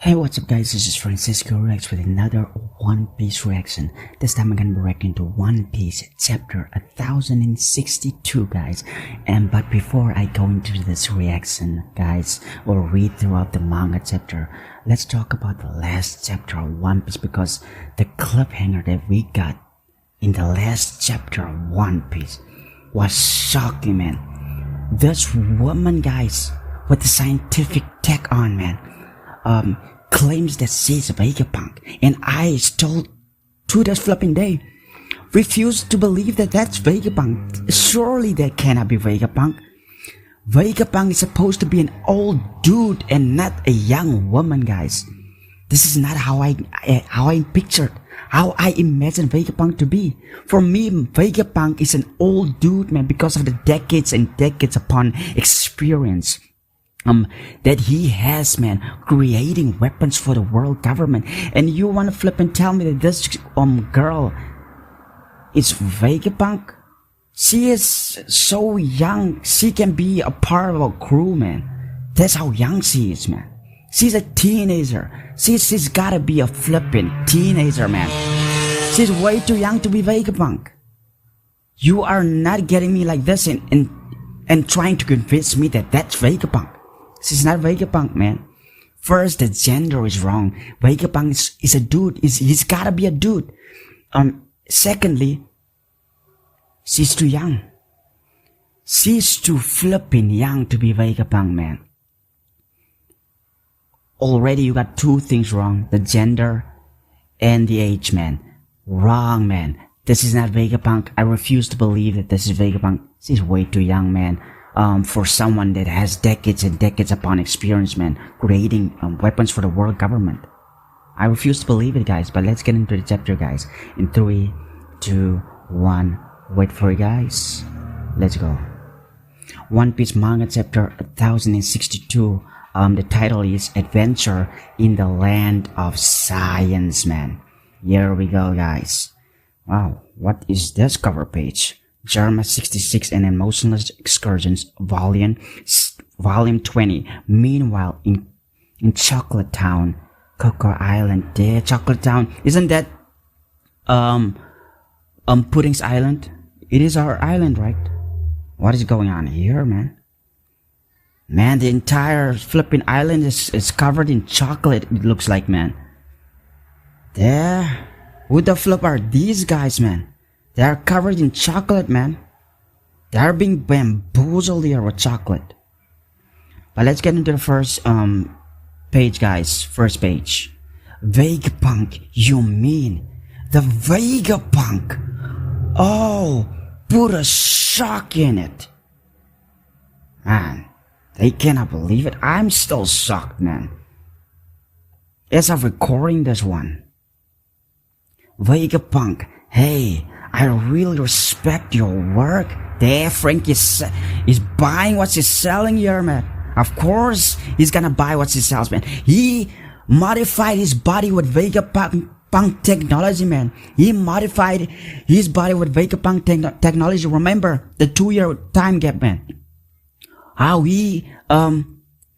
Hey, what's up guys, this is Francisco Rex with another One Piece reaction. This time I'm gonna be reacting to One Piece chapter 1062 guys. But before I go into this reaction guys, or read throughout the manga chapter, let's talk about the last chapter of One Piece, because the cliffhanger that we got in the last chapter of One Piece was shocking, man. This woman guys, with the scientific tech on, man, claims that she's VEGAPUNK, and I still, to this flipping day, refuse to believe that that's VEGAPUNK. Surely that cannot be VEGAPUNK. VEGAPUNK is supposed to be an old dude and not a young woman, guys. This is not how I pictured, how I imagine VEGAPUNK to be. For me, VEGAPUNK is an old dude, man, because of the decades and decades upon experience that he has, man, creating weapons for the world government. And you want to flip and tell me that this girl is VEGAPUNK? She is so young, she can be a part of a crew, man. That's how young she is, man. She's a teenager. She's gotta be a flipping teenager, man. She's way too young to be VEGAPUNK. You are not getting me like this and trying to convince me that that's VEGAPUNK. She's not VEGAPUNK, man. First, the gender is wrong. VEGAPUNK is a dude. He's gotta be a dude. Secondly, she's too young. She's too flipping young to be VEGAPUNK, man. Already you got two things wrong. The gender and the age, man. Wrong, man. This is not VEGAPUNK. I refuse to believe that this is VEGAPUNK. She's way too young, man. For someone that has decades and decades upon experience, man, creating weapons for the world government. I refuse to believe it, guys. But let's get into the chapter, guys. In 3, 2, 1. Wait for it, guys. Let's go. One Piece manga chapter 1062. The title is Adventure in the Land of Science, man. Here we go, guys. Wow, what is this cover page? Jarma 66 and Emotionless Excursions, Volume 20. Meanwhile, in Chocolate Town, Cocoa Island. There, Chocolate Town. Isn't that Pudding's Island? It is our island, right? What is going on here, man? Man, the entire flipping island is covered in chocolate, it looks like, man. There. Who the flip are these guys, man? They are covered in chocolate, man. They are being bamboozled here with chocolate. But let's get into the first page, guys. First page. VEGAPUNK, you mean the VEGAPUNK? Oh, put a shock in it. Man, they cannot believe it. I'm still shocked, man. As I'm recording this one. VEGAPUNK, hey, I really respect your work. There, Frank is buying what he's selling here, man. Of course, he's gonna buy what he sells, man. He modified his body with VEGAPUNK technology, man. He modified his body with VEGAPUNK technology. Remember the 2-year time gap, man. How he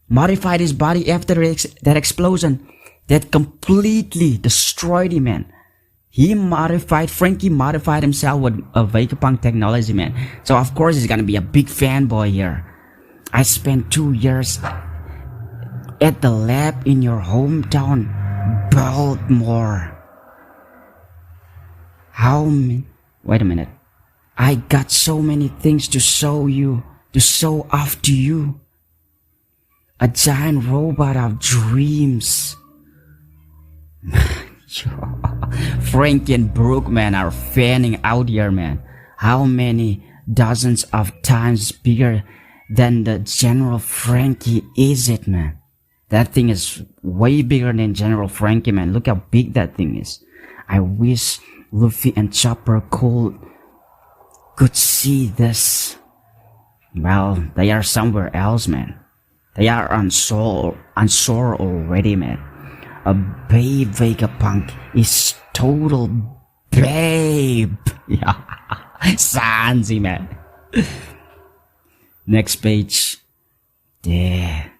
modified his body after that explosion that completely destroyed him, man. Frankie modified himself with a VEGAPUNK technology, man. So of course he's gonna be a big fanboy here. I spent 2 years at the lab in your hometown, Baltimore. Wait a minute. I got so many things to show off to you. A giant robot of dreams. Frankie and Brooke, man, are fanning out here, man. How many dozens of times bigger than the General Frankie is it, man? That thing is way bigger than General Frankie, man. Look how big that thing is. I wish Luffy and Chopper could see this. Well, they are somewhere else, man. They are on shore already, man. A babe VEGAPUNK is total babe. Yeah. Sansi, man. Next page. There.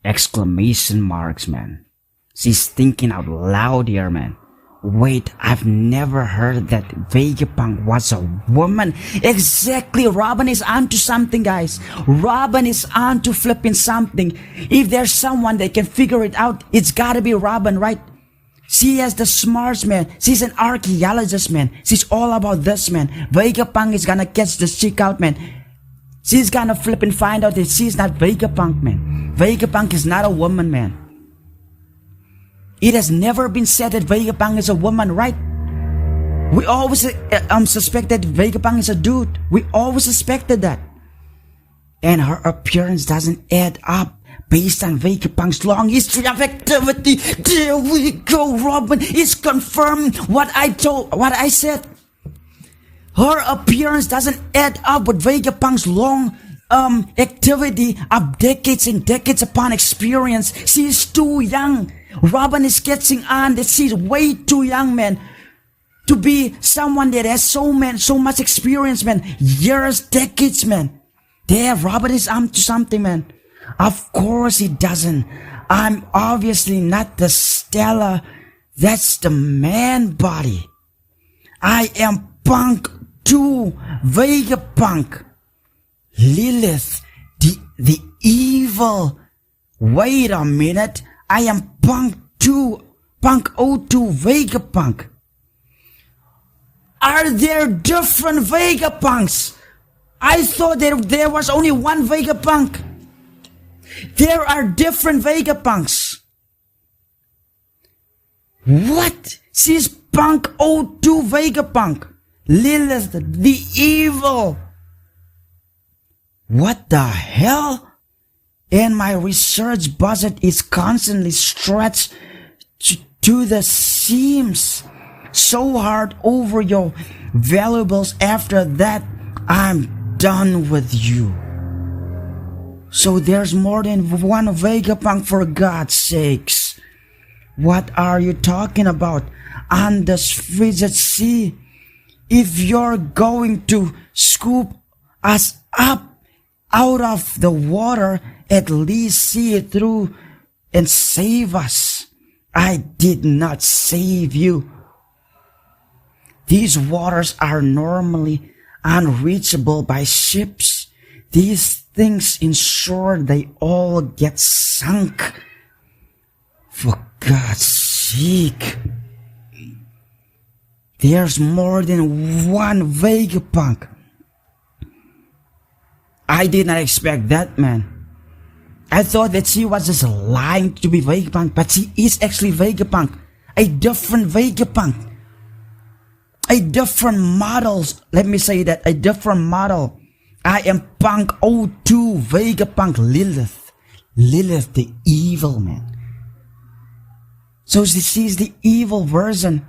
Exclamation marks, man. She's thinking out loud here, man. Wait, I've never heard that Vegapunk was a woman. Exactly, Robin is onto something, guys. Robin is onto flipping something. If there's someone that can figure it out, it's gotta be Robin, right? She has the smarts, man. She's an archaeologist, man. She's all about this, man. Vegapunk is gonna catch this chick out, man. She's gonna flip and find out that she's not Vegapunk, man. Vegapunk is not a woman, man. It has never been said that Vegapunk is a woman, right? We always suspected Vegapunk is a dude. We always suspected that. And her appearance doesn't add up based on Vegapunk's long history of activity. There we go, Robin. It's confirmed what I said. Her appearance doesn't add up with Vegapunk's long activity of decades and decades upon experience. She's too young. Robin is catching on that she's way too young, man, to be someone that has so much experience, man. Years, decades, man. There, Robin is onto something, man. Of course he doesn't. I'm obviously not the Stella. That's the man body. I am Punk 2, Vegapunk. Lilith, the evil. Wait a minute. I am Punk 02 Vegapunk. Are there different Vegapunks? I thought there was only one Vegapunk. There are different Vegapunks. What? She's Punk 02 Vegapunk. Lilith, the evil. What the hell? And my research budget is constantly stretched to the seams. So hard over your valuables. After that, I'm done with you. So there's more than one Vegapunk, for God's sakes. What are you talking about? On this frigid sea? If you're going to scoop us up out of the water, at least see it through and save us. I did not save you. These waters are normally unreachable by ships. These things ensure they all get sunk. For God's sake. There's more than one Vegapunk. I did not expect that, man. I thought that she was just lying to be Vegapunk, but she is actually Vegapunk. A different Vegapunk. A different model. Let me say that. A different model. I am Punk 02 Vegapunk Lilith. Lilith, the evil, man. So she's the evil version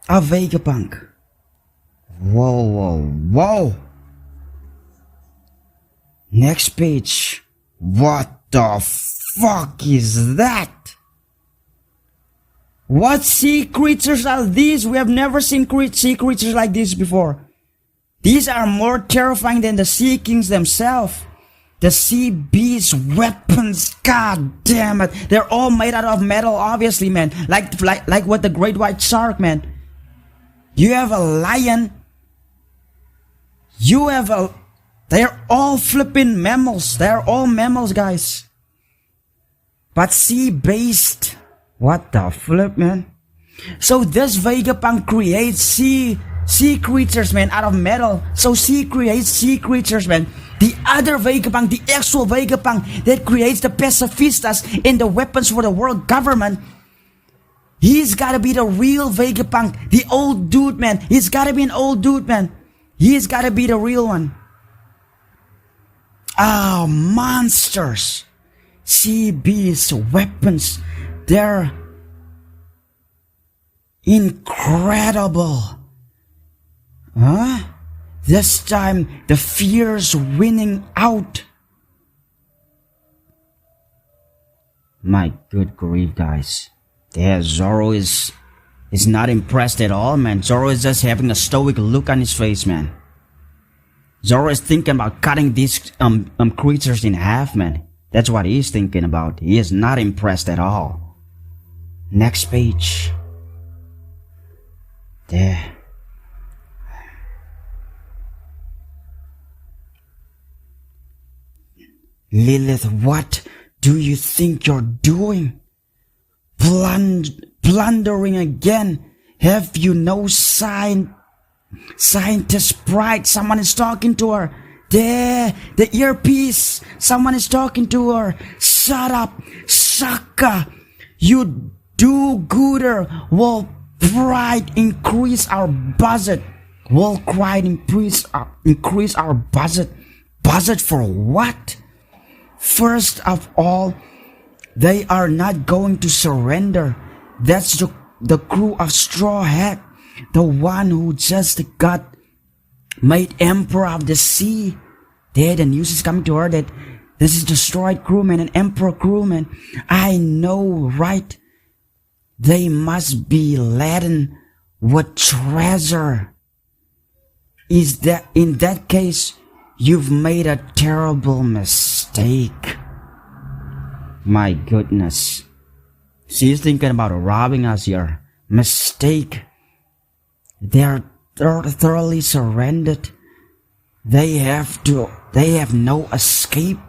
of Vegapunk. Whoa, whoa, whoa. Next page. What the fuck is that? What sea creatures are these? We have never seen sea creatures like this before. These are more terrifying than the sea kings themselves. The sea beasts' weapons, god damn it. They're all made out of metal, obviously, man. Like what the great white shark, man. You have a lion. You have a... They're all flipping mammals. They're all mammals, guys. But sea-based. What the flip, man? So this Vegapunk creates sea creatures, man, out of metal. So she creates sea creatures, man. The other Vegapunk, the actual Vegapunk that creates the pacifistas and the weapons for the world government. He's gotta be the real Vegapunk. The old dude, man. He's gotta be an old dude, man. He's gotta be the real one. Oh, monsters. Sea beasts, weapons. They're incredible. Huh? This time, the fear's winning out. My good grief, guys. Yeah, Zoro is not impressed at all, man. Zoro is just having a stoic look on his face, man. Zoro is thinking about cutting these creatures in half, man. That's what he's thinking about. He is not impressed at all. Next page. There. Lilith, what do you think you're doing? Plundering again. Have you no scientist pride? Someone is talking to her. There, the earpiece. Someone is talking to her. Shut up, sucker. You do-gooder. Will pride increase our budget? Will pride increase our budget? Budget for what? First of all, they are not going to surrender. That's the crew of Straw Hat, the one who just got made Emperor of the Sea. There, the news is coming to her that this is destroyed crewman and Emperor crewman. I know, right? They must be laden with treasure. In that case, you've made a terrible mistake. My goodness. She's thinking about robbing us here. Mistake. They're thoroughly surrendered. They have no escape.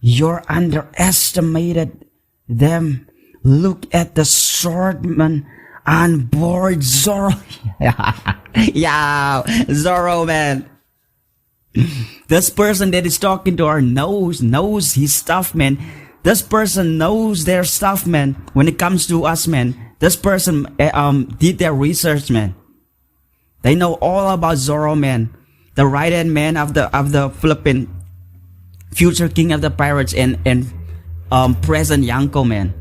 You're underestimated them. Look at the swordman on board Zoro. Yeah, Zoro, man. This person that is talking to her knows his stuff, man. This person knows their stuff, man. When it comes to us, man, this person did their research, man. They know all about Zoro, man. The right-hand man of the flipping future king of the pirates and present Yanko, man.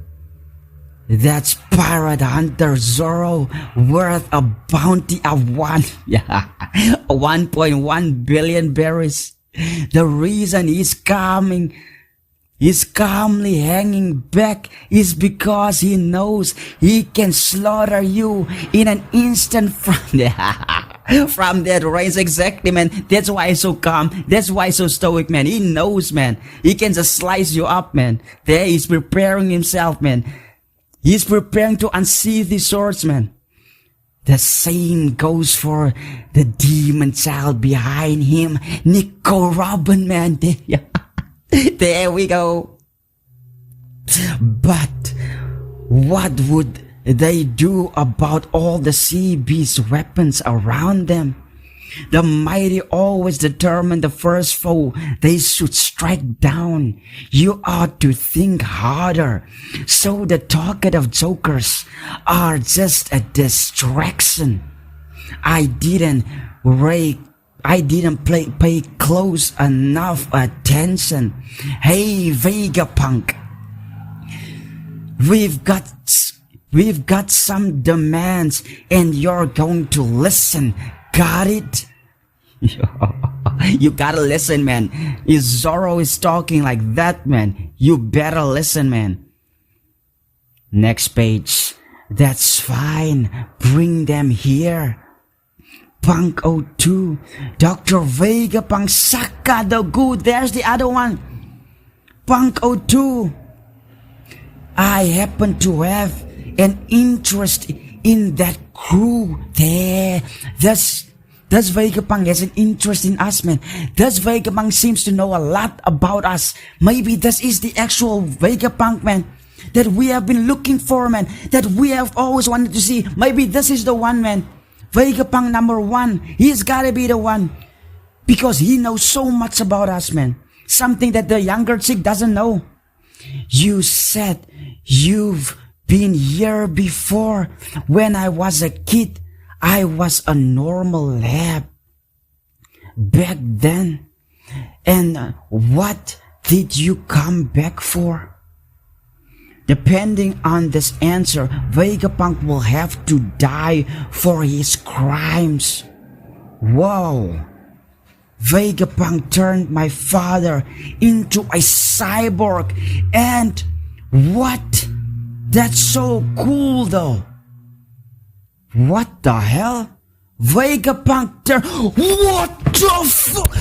That's pirate hunter Zoro, worth a bounty of 1.1 billion berries. The reason he's calmly hanging back is because he knows he can slaughter you in an instant from that race. Exactly, man. That's why he's so calm. That's why he's so stoic, man. He knows, man. He can just slice you up, man. There, he's preparing himself, man. He's preparing to unsheath his swords, man. The same goes for the demon child behind him, Nico Robin, man. There we go. But what would they do about all the sea beast weapons around them? The mighty always determine the first foe they should strike down. You ought to think harder. So the talkative jokers are just a distraction. I didn't pay close enough attention. Hey, VEGAPUNK, we've got some demands and you're going to listen. Got it? You gotta listen, man. If Zoro is talking like that, man, you better listen, man. Next page. That's fine. Bring them here. Punk 02. Dr. VEGAPUNK, Saka the good. There's the other one. Punk 02. I happen to have an interest in that crew there. Does VEGAPUNK has an interest in us, man? Does VEGAPUNK seems to know a lot about us? Maybe this is the actual VEGAPUNK, man, that we have been looking for, man, that we have always wanted to see. Maybe this is the one, man. VEGAPUNK number 1. He's gotta be the one. Because he knows so much about us, man. Something that the younger chick doesn't know. You said you've been here before. When I was a kid, I was a normal lab back then. And what did you come back for? Depending on this answer, VEGAPUNK will have to die for his crimes. Whoa. VEGAPUNK turned my father into a cyborg. And what? That's so cool though. What the hell? Vegapunk turn. What the fuck?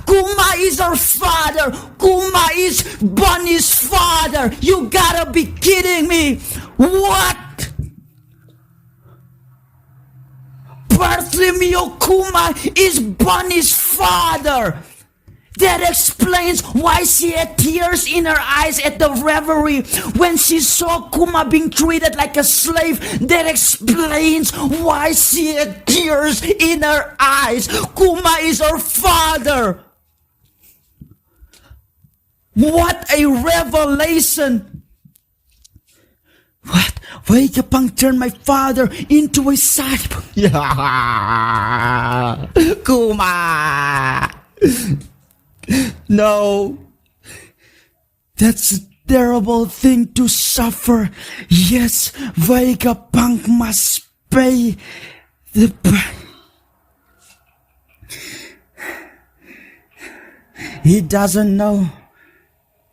Kuma is our father. Kuma is Bonney'S father. You gotta be kidding me. What? Bartholomew Kuma is Bonney'S father. That explains why she had tears in her eyes at the reverie when she saw Kuma being treated like a slave. That explains why she had tears in her eyes. Kuma is her father. What a revelation. What? Vegapunk turned my father into a cyborg. Yeah. Kuma. No, that's a terrible thing to suffer. Yes, Vegapunk must pay the price. He doesn't know.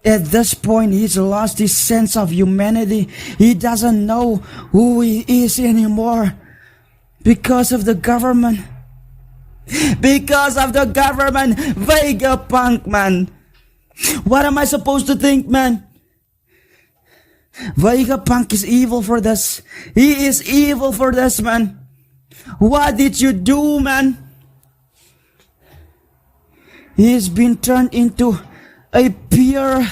At this point, he's lost his sense of humanity. He doesn't know who he is anymore because of the government. Because of the government, Vegapunk, man. What am I supposed to think, man? Vegapunk is evil for this. He is evil for this, man. What did you do, man? He's been turned into a pure,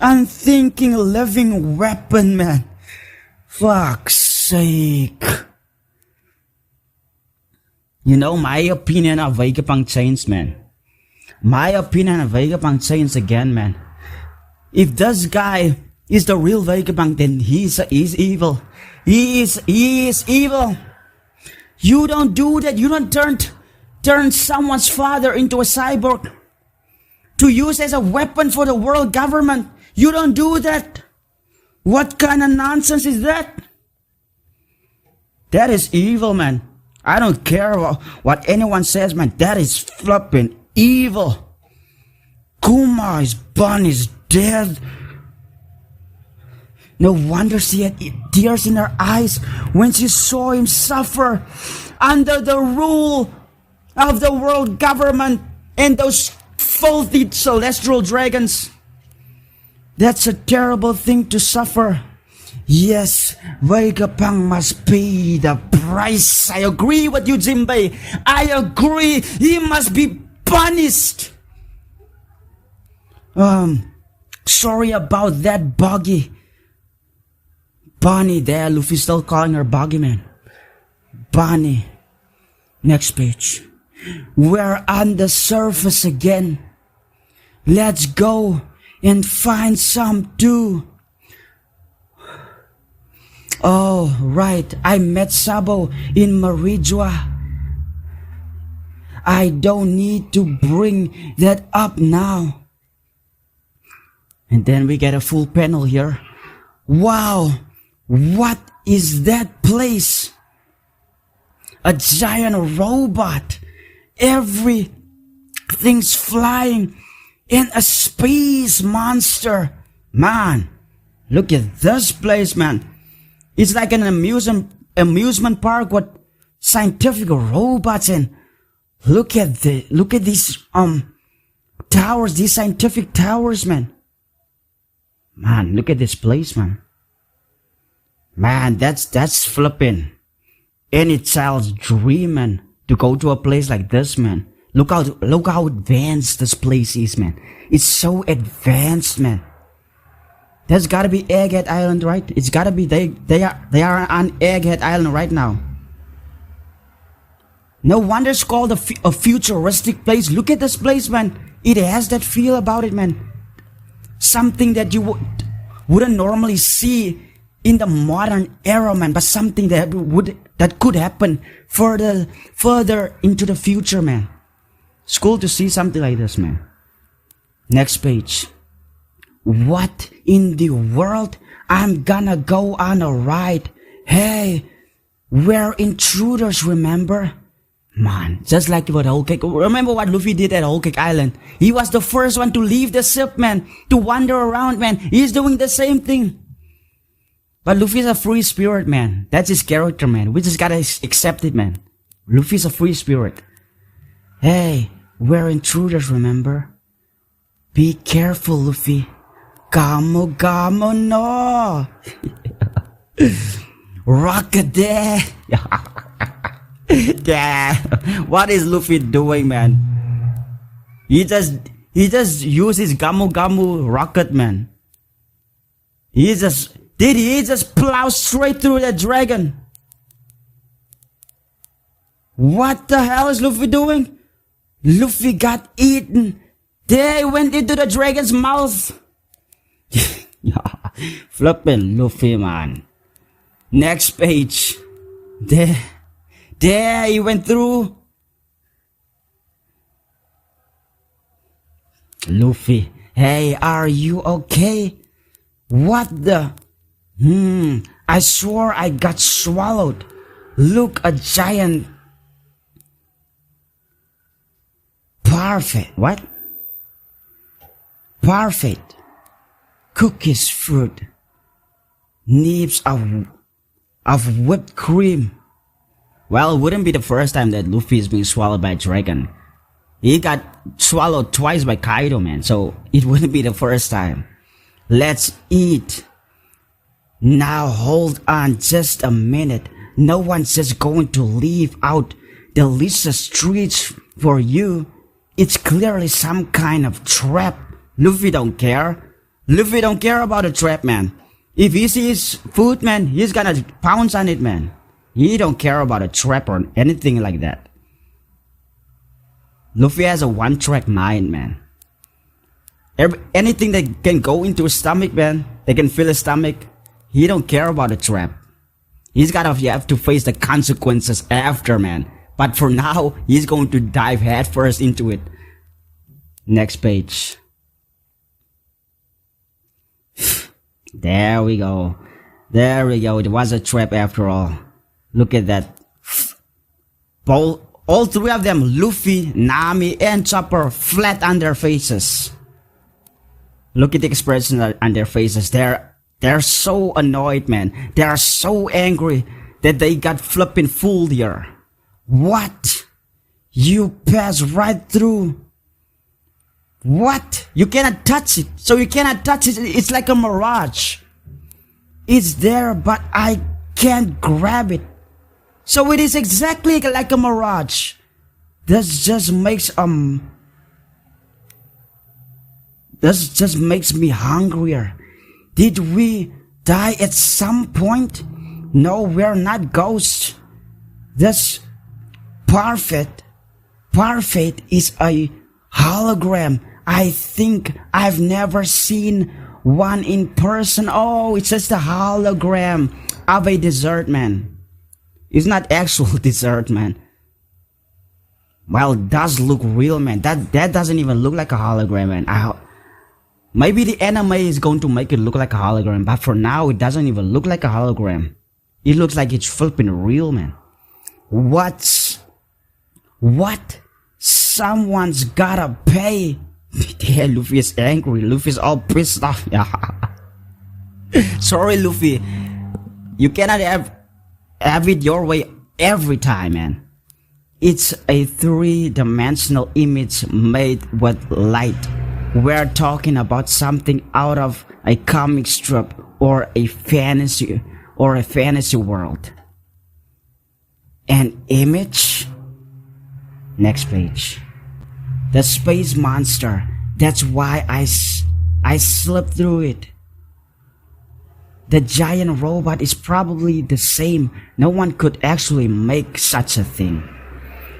unthinking, living weapon, man. Fuck's sake. You know, my opinion of Vegapunk changed, man. My opinion of Vegapunk changed again, man. If this guy is the real Vegapunk, then he's evil. He is evil. You don't do that. You don't turn someone's father into a cyborg to use as a weapon for the world government. You don't do that. What kind of nonsense is that? That is evil, man. I don't care what anyone says, man. That is flipping evil. Kuma's Bonney'S dead. No wonder she had tears in her eyes when she saw him suffer under the rule of the world government and those filthy celestial dragons. That's a terrible thing to suffer. Yes, Vegapunk must pay the price. I agree with you, Jimbei. I agree. He must be punished. Sorry about that, Buggy. Bonnie there, Luffy's still calling her Buggy, man. Bonnie. Next page. We're on the surface again. Let's go and find some too. Oh, right. I met Sabo in Marijua. I don't need to bring that up now. And then we get a full panel here. Wow. What is that place? A giant robot. Everything's flying. And a space monster. Man, look at this place, man. It's like an amusement park with scientific robots, and look at these towers, these scientific towers, man. Man, look at this place, man. Man, that's flipping any child's dream, man, to go to a place like this, man. Look how advanced this place is, man. It's so advanced, man. There's gotta be Egghead Island, right? It's gotta be, they are on Egghead Island right now. No wonder it's called a futuristic place. Look at this place, man. It has that feel about it, man. Something that you wouldn't normally see in the modern era, man. But something that could happen further into the future, man. It's cool to see something like this, man. Next page. What in the world? I'm gonna go on a ride. Hey, we're intruders, remember? Man, just like with Whole Cake. Remember what Luffy did at Whole Cake Island? He was the first one to leave the ship, man. To wander around, man. He's doing the same thing. But Luffy's a free spirit, man. That's his character, man. We just gotta accept it, man. Luffy's a free spirit. Hey, we're intruders, remember? Be careful, Luffy. Gamo gamo no! Rocket there! Yeah. What is Luffy doing, man? He just uses Gamu Gamu rocket, man. Did he just plow straight through the dragon? What the hell is Luffy doing? Luffy got eaten. They went into the dragon's mouth. Flippin' Luffy, man. Next page. There he went through. Luffy, hey, are you okay? What the? I swore I got swallowed. Look, a giant. Parfait. What? Parfait. Cookies, fruit. Nibs of whipped cream. Well, it wouldn't be the first time that Luffy is being swallowed by a dragon. He got swallowed twice by Kaido, man, so it wouldn't be the first time. Let's eat. Now hold on just a minute. No one's just going to leave out delicious treats for you. It's clearly some kind of trap. Luffy don't care. Luffy don't care about a trap, man. If he sees food, man, he's gonna pounce on it, man. He don't care about a trap or anything like that. Luffy has a one-track mind, man. Anything that can go into his stomach, man, they can fill his stomach. He don't care about a trap. He's gotta have to face the consequences after, man. But for now, he's going to dive headfirst into it. Next page. There we go. There we go. It was a trap after all. Look at that. All three of them, Luffy, Nami, and Chopper, flat on their faces. Look at the expression on their faces. They're so annoyed, man. They are so angry that they got flipping fooled here. What? You passed right through. What? You cannot touch it. So you cannot touch it. It's like a mirage. It's there, but I can't grab it. So it is exactly like a mirage. This just makes me hungrier. Did we die at some point? No, we're not ghosts. This Parfait is a hologram. I think I've never seen one in person. Oh, it's just a hologram of a dessert, man. It's not actual dessert, man. Well, it does look real, man. That doesn't even look like a hologram, man. Maybe the anime is going to make it look like a hologram, but for now, it doesn't even look like a hologram. It looks like it's flipping real, man. What? Someone's gotta pay. Yeah, Luffy is angry. Luffy's all pissed off. Sorry, Luffy. You cannot have it your way every time, man. It's a three-dimensional image made with light. We're talking about something out of a comic strip or a fantasy world. An image? Next page. The space monster. That's why I slipped through it. The giant robot is probably the same. No one could actually make such a thing.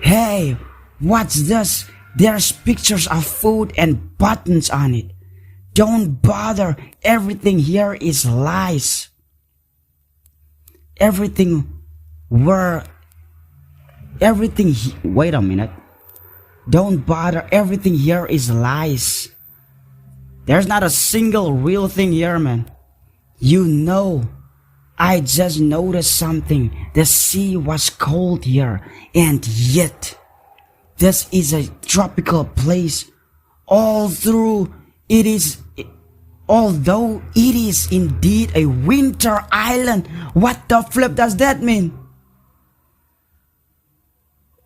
Hey, what's this? There's pictures of food and buttons on it. Don't bother. Everything here is lies. Wait a minute. Don't bother. Everything here is lies. There's not a single real thing here, man. You know, I just noticed something. The sea was cold here, and yet this is a tropical place. All through it Although it is indeed a winter island, what the flip does that mean?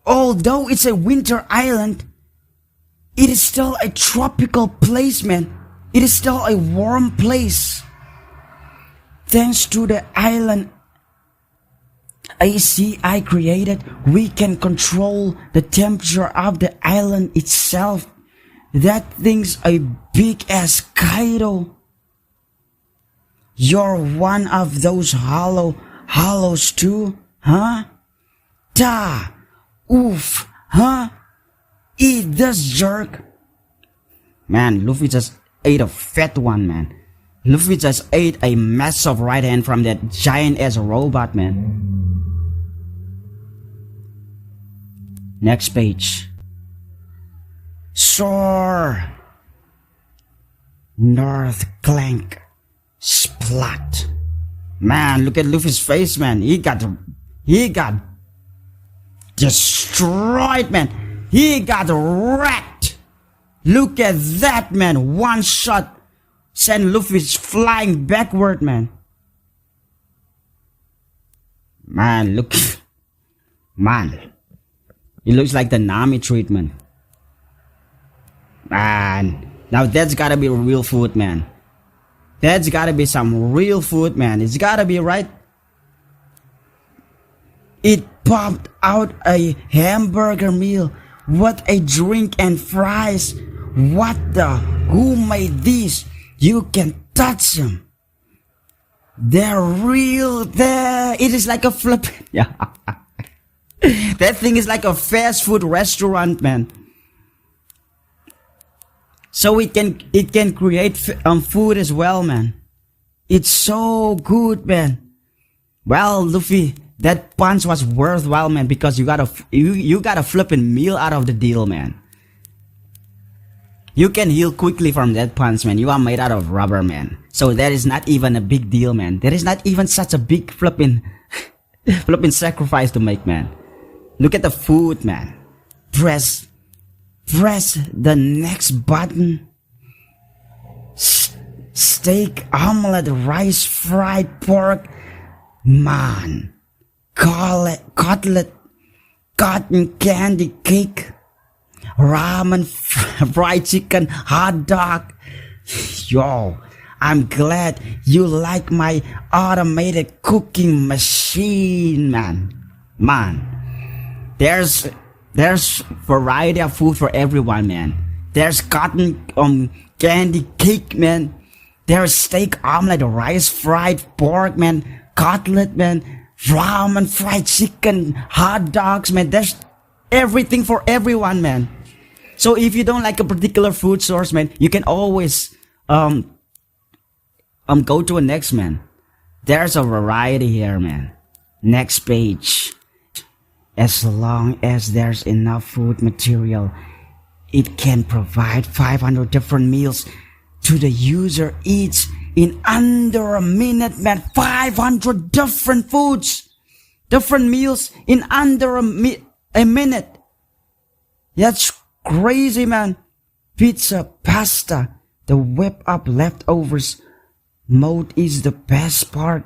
Although it's a winter island, it is still a tropical place, man. It is still a warm place. Thanks to the island AC I created, we can control the temperature of the island itself. That thing's a big ass Kaido. You're one of those hollows too, huh? Ta, oof, huh? Eat this jerk. Man, Luffy just ate a fat one, man. Luffy just ate a massive right hand from that giant ass robot, man. Next page. Soar. North Clank. Splat. Man, look at Luffy's face, man. He got destroyed, man. He got wrecked. Look at that, man. One shot sent Luffy flying backward, man. Man, look. Man. It looks like the Nami treatment. Man. Now that's gotta be real food, man. That's gotta be some real food, man. It's gotta be, right? It popped out a hamburger meal. What a drink and fries. What the? Who made these? You can touch them. They're real. There. It is like a flip. Yeah. That thing is like a fast food restaurant, man. So it can create food as well, man. It's so good, man. Well, Luffy, that punch was worthwhile, man, because you got a flipping meal out of the deal, man. You can heal quickly from that punch, man. You are made out of rubber, man. So that is not even a big deal, man. There is not even such a big flipping sacrifice to make, man. Look at the food, man. Press the next button. Steak, omelette, rice, fried pork. Man. Cutlet, cotton candy cake. Ramen, fried chicken, hot dog. Yo, I'm glad you like my automated cooking machine, man. There's variety of food for everyone, man. There's cotton candy cake, man. There's steak, omelette, rice, fried pork, man. Cutlet, man. Ramen, fried chicken, hot dogs, man. There's everything for everyone, man. So if you don't like a particular food source, man, you can always go to a next, man. There's a variety here, man. Next page. As long as there's enough food material, it can provide 500 different meals to the user each in under a minute, man. 500 different foods, different meals in under a minute. That's crazy, man. Pizza, pasta, the whip up leftovers mode is the best part.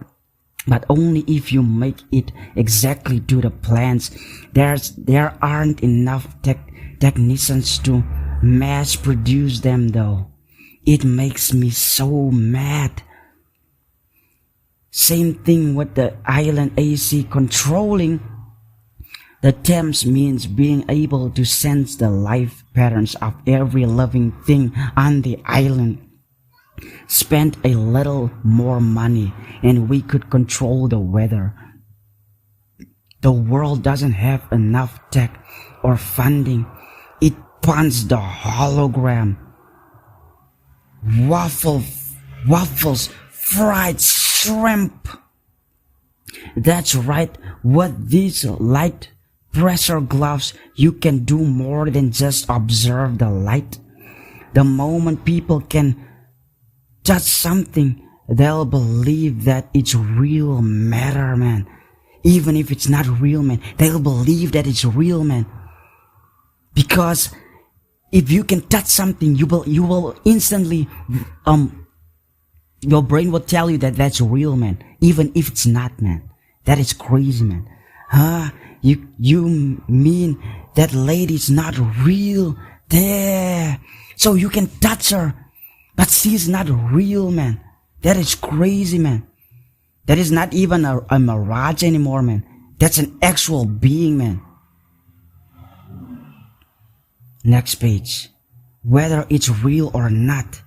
But only if you make it exactly to the plans. There aren't enough technicians to mass produce them, though. It makes me so mad. Same thing with the island AC controlling the temps means being able to sense the life patterns of every living thing on the island. Spend a little more money and we could control the weather. The world doesn't have enough tech or funding. It funds the hologram. Waffles, fried shrimp. That's right. With these light pressure gloves, you can do more than just observe the light. The moment people can touch something, they'll believe that it's real matter, man. Even if it's not real, man, they'll believe that it's real, man. Because if you can touch something, you will instantly Your brain will tell you that that's real, man. Even if it's not, man. That is crazy, man. Huh? You mean that lady's not real? There. So you can touch her. But she's not real, man. That is crazy, man. That is not even a mirage anymore, man. That's an actual being, man. Next page. Whether it's real or not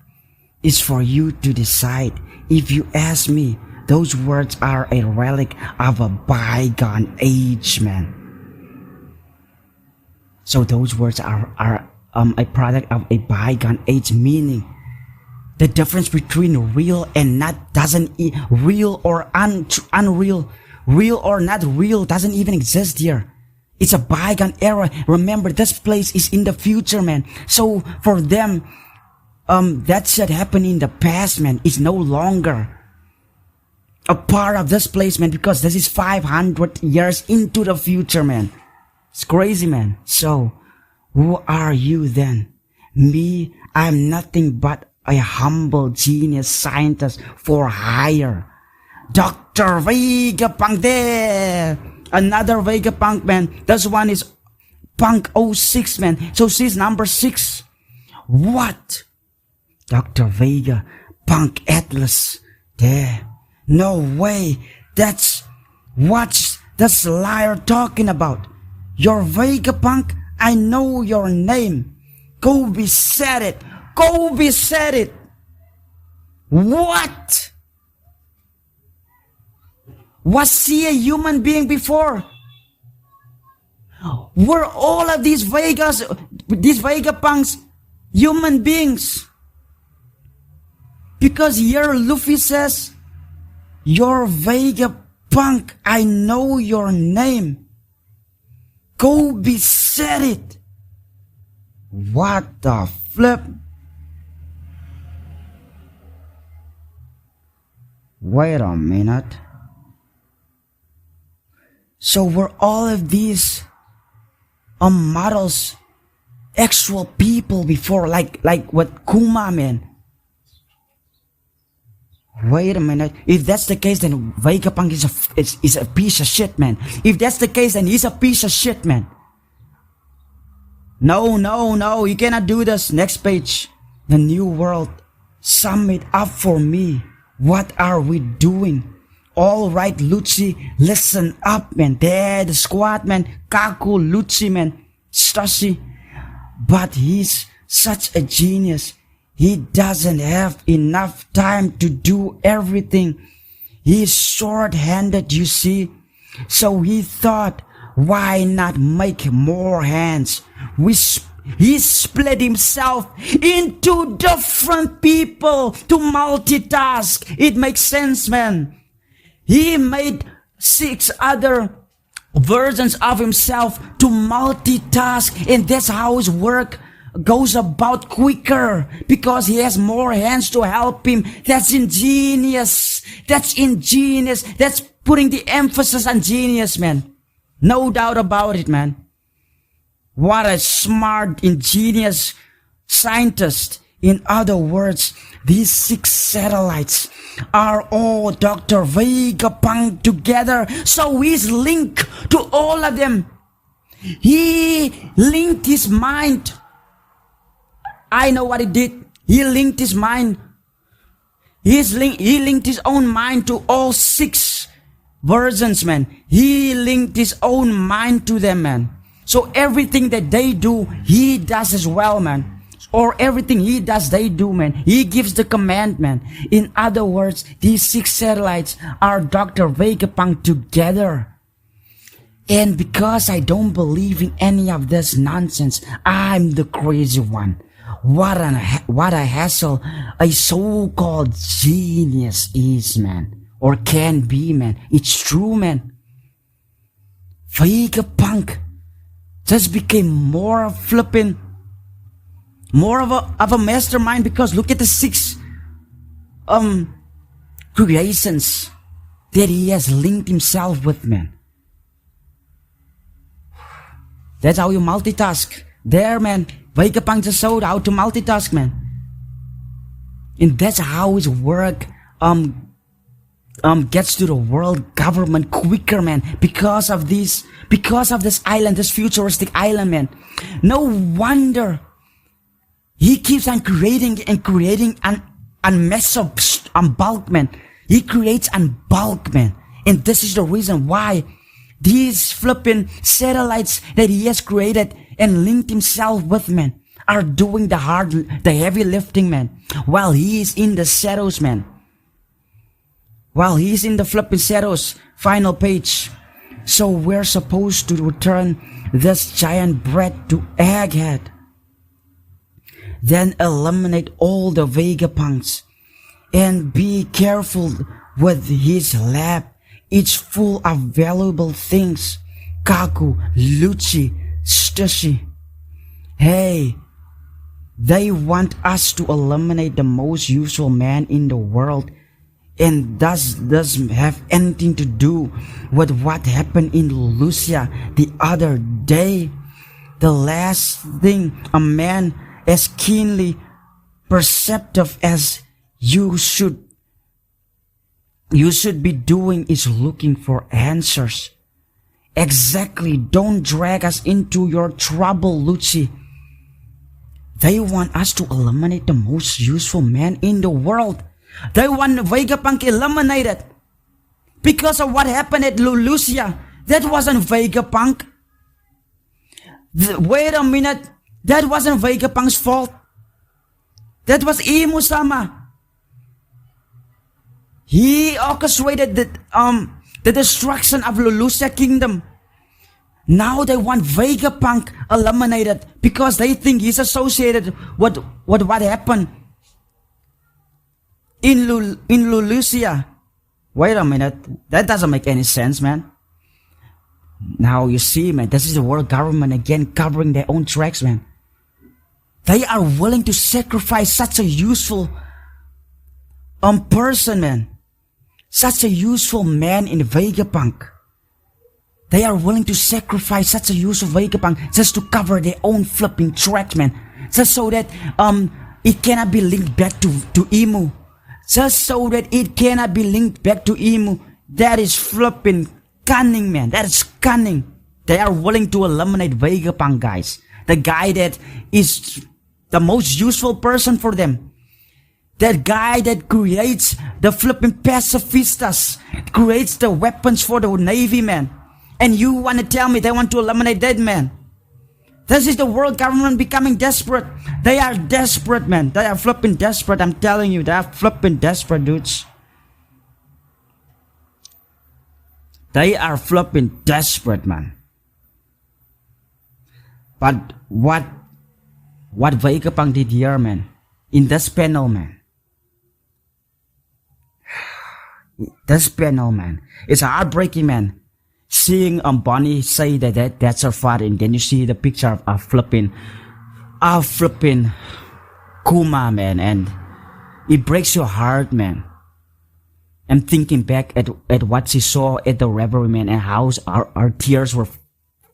is for you to decide. If you ask me, those words are a relic of a bygone age, man. So those words are a product of a bygone age, meaning the difference between real and not doesn't real or unreal, real or not real doesn't even exist here. It's a bygone era. Remember, this place is in the future, man. So for them, that shit happened in the past, man. It's no longer a part of this place, man, because this is 500 years into the future, man. It's crazy, man. So, who are you then? Me, I'm nothing but a humble genius scientist for hire. Dr. VEGAPUNK there. Another VEGAPUNK, man. This one is Punk 06, man. So she's number 6. What? Dr. VEGAPUNK Atlas. There. No way. What's this liar talking about? You're VEGAPUNK? I know your name. Kobe said it. Kobe said it. What? Was he a human being before? Were all of these VEGAPUNKs human beings? Because here Luffy says, you're VEGAPUNK. I know your name. Kobe said it. What the flip? Wait a minute. So were all of these models actual people before, like what Kuma, man? Wait a minute. If that's the case, then VEGAPUNK is a piece of shit, man. If that's the case, then he's a piece of shit, man. No, you cannot do this. Next page. The New World. Sum it up for me. What are we doing? All right, Lucci, listen up, man. There, the squad, man. Kaku, Lucci, man. Stashi. But he's such a genius. He doesn't have enough time to do everything. He's short-handed, you see. So he thought, why not make more hands? He split himself into different people to multitask. It makes sense, man. He made 6 other versions of himself to multitask, and that's how his work goes about quicker, because he has more hands to help him. That's ingenious. That's ingenious. That's putting the emphasis on genius, man. No doubt about it, man. What a smart, ingenious scientist. In other words, these 6 satellites are all Dr. VEGAPUNK together. So he's linked to all of them. He linked his mind. I know what he did. He linked his mind. He linked his own mind to all 6 versions, man. He linked his own mind to them, man. So everything that they do, he does as well, man. Or everything he does, they do, man. He gives the command, man. In other words, these 6 satellites are Dr. VEGAPUNK together. And because I don't believe in any of this nonsense, I'm the crazy one. What a hassle a so-called genius is, man. Or can be, man. It's true, man. VEGAPUNK just became more of a mastermind, because look at the 6 creations that he has linked himself with, man. That's how you multitask. There, man. VEGAPUNK just showed how to multitask, man. And that's how his work gets to the world government quicker, man, because of this island, this futuristic island, man. No wonder he keeps on creating and mess up bulk, man. He creates and bulk, man. And this is the reason why these flipping satellites that he has created and linked himself with, man, are doing the heavy lifting, man, while he is in the shadows, man. While he's in the flipping shadows. Final page. So we're supposed to return this giant bread to Egghead. Then eliminate all the Vegapunks. And be careful with his lab. It's full of valuable things. Kaku, Lucci, Stussy. Hey, they want us to eliminate the most useful man in the world. And doesn't have anything to do with what happened in Lucia the other day. The last thing a man as keenly perceptive as you should be doing is looking for answers. Exactly. Don't drag us into your trouble, Lucci. They want us to eliminate the most useful man in the world. They want Vegapunk eliminated because of what happened at Lucia. That wasn't Vegapunk. Wait a minute. That wasn't Vegapunk's fault. That was Imu-sama. He orchestrated the destruction of Lucia Kingdom. Now they want Vegapunk eliminated because they think he's associated with what happened in Lucia. Wait a minute. That doesn't make any sense, man. Now you see, man, this is the world government again covering their own tracks, man. They are willing to sacrifice such a useful person, man. Such a useful man in Vegapunk. They are willing to sacrifice such a useful Vegapunk just to cover their own flipping tracks, man. Just so that it cannot be linked back to Imu. Just so that it cannot be linked back to Imu. That is flipping cunning, man. That is cunning. They are willing to eliminate Vegapunk, guys. The guy that is the most useful person for them. That guy that creates the flipping pacifistas. Creates the weapons for the Navy, man. And you want to tell me they want to eliminate that man? This is the world government becoming desperate. They are desperate, man. They are flipping desperate. I'm telling you, they are flipping desperate, dudes. They are flipping desperate, man. But what Vegapunk did here, man, in this panel, man. This panel, man, it's heartbreaking, man. Seeing Bonnie say that's her father, and then you see the picture of flipping Kuma, man, and it breaks your heart, man. I'm thinking back at what she saw at the reverie, man, and how our tears were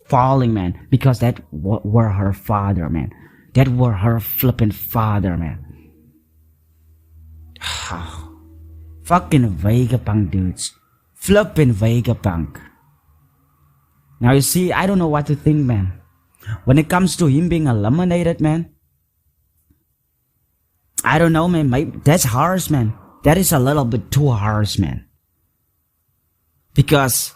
falling, man, because that were her father, man. That were her flipping father, man. Fucking Vegapunk, dudes. Flipping Vegapunk. Now you see, I don't know what to think, man. When it comes to him being eliminated, man, I don't know, man. That's harsh, man. That is a little bit too harsh, man. Because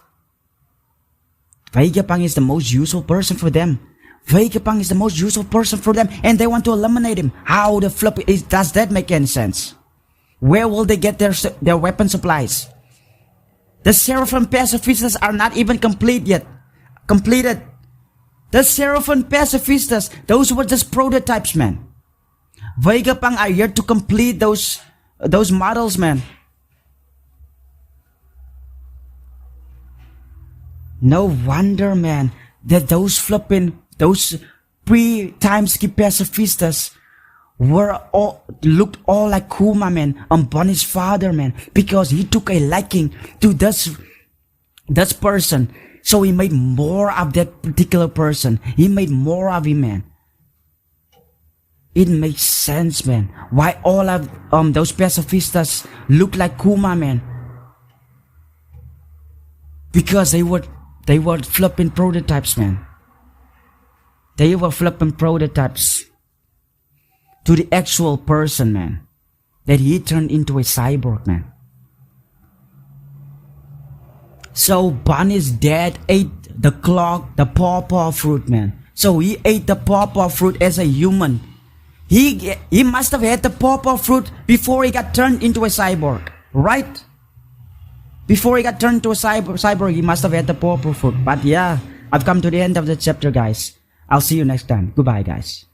Vegapunk is the most useful person for them. Vegapunk is the most useful person for them, and they want to eliminate him. How the flip does that make any sense? Where will they get their weapon supplies? The Seraphim Pacifistas are not even completed. The Seraphim Pacifistas, those were just prototypes, man. Vegapunk are here to complete those models, man. No wonder, man, that those pre-time skip pacifistas looked all like Kuma, man, Bonney's father, man, because he took a liking to this person. So he made more of that particular person. He made more of him, man. It makes sense, man. Why all of those pacifistas look like Kuma, man? Because they were flipping prototypes, man. They were flipping prototypes to the actual person, man. That he turned into a cyborg, man. So Bonney'S dad ate the pawpaw fruit, man. So he ate the pawpaw fruit as a human. He must have had the pawpaw fruit before he got turned into a cyborg, right? Before he got turned to a cyborg, he must have had the pawpaw fruit. But yeah, I've come to the end of the chapter, guys. I'll see you next time. Goodbye, guys.